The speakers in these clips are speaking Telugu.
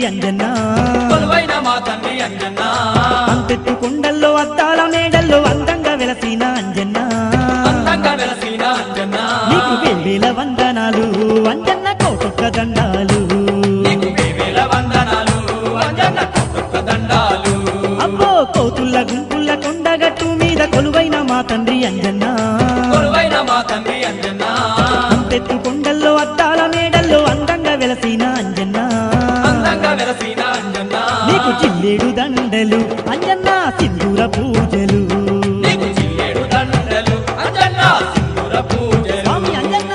అంజన్న కొలువైన మా తండ్రి అంజన్న అంతెత్తు కొండల్లో అద్దాల మేడల్లో అందంగా వెలసిన అంజన్న అందంగా వెలసిన అంజన్న నీకు వేవేల వందనాలు అంజన్న కోటొక్క దండాలు నీకు వేవేల వందనాలు అంజన్న కోటొక్క దండాలు అబ్బో కోతుల్ల గుంపుల్ల కొండగట్టు మీద కొలువైన మా తండ్రి అంజన్న కొలువైన మా తండ్రి అంజన్న అంతెత్తు కొండల్లో అద్దాల మేడల్లో అందంగా వెలసిన అంజన్న అందంగా వెలసిన అంజన్న నీకు చిల్లేడు దండలు అంజన్న సింధూర పూజలు నీకు చిల్లేడు దండలు అంజన్న సింధూర పూజలు స్వామి అంజన్న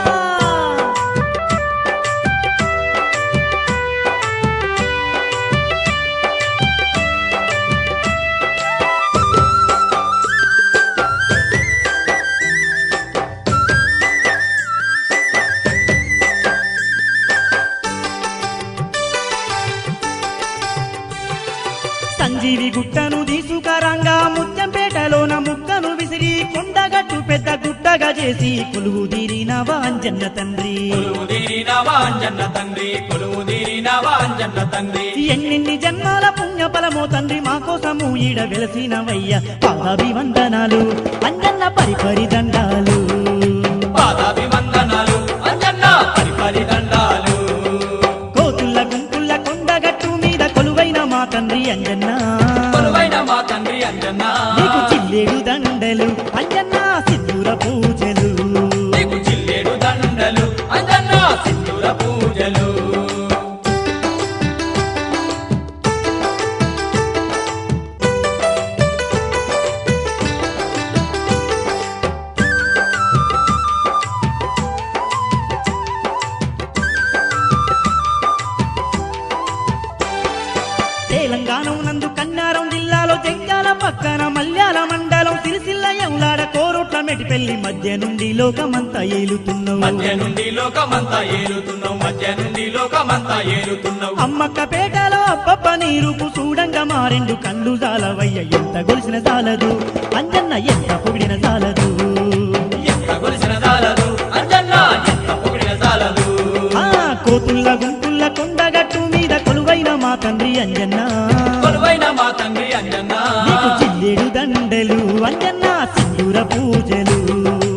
సంజీవి గుట్టను తీసుకరంగా ముత్యంపేటలోన ముక్కను విసిరి కొండగట్టు పెద్ద గుట్టగా చేసి కొలువు తీరినవా అంజన్న తండ్రి కొలువు తీరినవా అంజన్న తండ్రి కొలువు తీరినవా అంజన్న తండ్రి ఎన్నెన్ని జన్మాల పుణ్య ఫలమో తండ్రి మా కోసము ఈడ వెలసినవయ్య పాదాభివందనాలు అంజన్న పరిపరి దండాలు పాదాభివందనాలు అంజన్న పరిపరి దండాలు కోతుల్ల గుంపుల్ల కొండగట్టు మీద కొలువైన మా తండ్రి అంజన్న కొలువైన మా తండ్రి అంజన్న నీకు చిల్లేడు దండలు అంజన్న సింధూర పూజలు నీకు చిల్లేడు దండలు అంజన్న సింధూర పూజలు తెలంగాణ నందు కన్నారం జిల్లాలో జంగాల పక్కన మల్యాల మండలం సిరిసిల్ల ఎంలాడ కోరుట్ల మెటిపెల్లి మధ్య నుండి లోకమంతా ఏలుతున్నావు మధ్య నుండి లోకమంతా ఏలుతున్నావు మధ్య నుండి లోకమంతా ఏలుతున్నావు అమ్మక్కపేటలో అబ్బబ్బ నీరుపు చూడంగా మారెండు కళ్ళు జాలవయ్య ఎంత గొలిసిన జాలదు అంజన్న ఎంత పొగిడిన జాలదు ఎంత గొలిసిన జాలదు అంజన్న ఎంత పొగిడిన జాలదు ఆ కోతుల్ల గుంపుల్ల కొండగట్టు మీద కొలువైన మా తండ్రి అంజన్న కొలువైన మా తండ్రి అంజన్న నీకు చిల్లేడు దండలు అంజన్న సింధూర పూజలు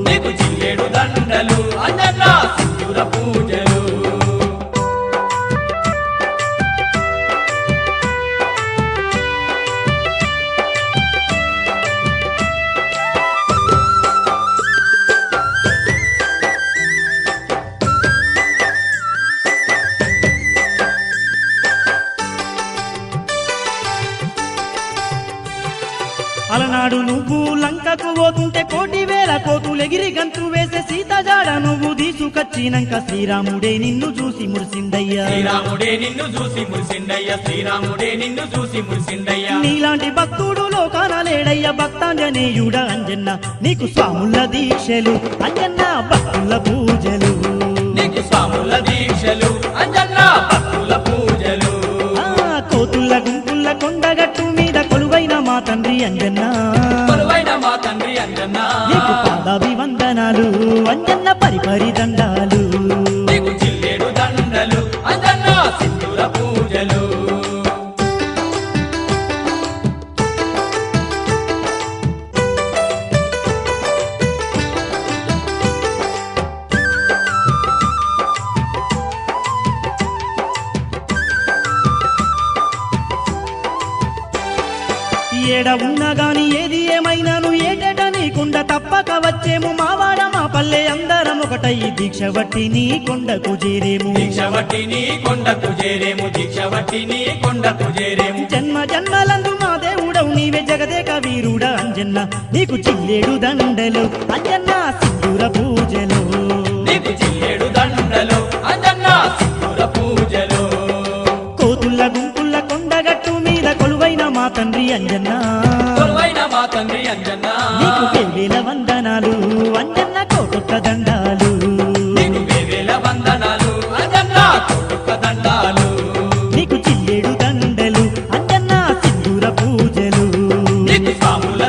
నీకు చిల్లేడు దండలు అంజన్న సింధూర పూజలు అలనాడు నువ్వు లంకకు పోతుంటే కోటి వేల కోతులెగిరి గంతు వేసే సీతజాడ నువ్వు తీసుకొచ్చినాక శ్రీరాముడే నిన్ను చూసి మురిసిందయ్యా శ్రీరాముడే నిన్ను చూసి మురిసిండయ్య శ్రీరాముడే నిన్ను చూసి మురిసిండయ్య నీలాంటి భక్తుడు లోకాన లేడయ్య భక్తాంజనేయుడ అంజన్న నీకు స్వాముల దీక్షలు అంజన్న భక్తుల పూజలు నీకు స్వాముల దీక్షలు అంజన్న భక్తుల పూజలు ఆ కోతుల్ల గుంపుల్ల కొండగట్టు మీద కొలువైన మా తండ్రి అంజన్న కొలువైన మా తండ్రి అంజన్న నీకు పాదాభివందనాలు అంజన్న పరిపరి దండాలు నీకు చిల్లేడు దండలు అంజన్న సింధూర పూజలు ఏడ ఉన్నా గాని ఏది ఏమైనాను ఏటేట నీకుండ తప్పక వచ్చేము మావాడ మా పల్లె అందరం ఒకటై దీక్ష బట్టి నీ కొండకు చేరేము దీక్ష బట్టి నీ కొండకు చేరేము దీక్ష బట్టి నీ కొండకు చేరేము జన్మ జన్మలందు మా దేవుడవు నీవే జగదేక వీరుడ అంజన్న నీకు చిల్లేడు దండలు అంజన్న సింధూర పూజలు నీకు చిల్లేడు దండలు అంజన్న సింధూర పూజలు కోతుల్ల గుంపుల్ల కొండగట్టు మీద కొలువైన మా తండ్రి అంజన్న కొలువైన మా తండ్రి అంజన్న నీకు వేవేల వందనాలు అంజన్న కోటొక్క దండాలు నీకు వేవేల వందనాలు అంజన్న కోటొక్క దండాలు నీకు చిల్లేడు దండలు అంజన్న సింధూర పూజలు నీకు స్వాముల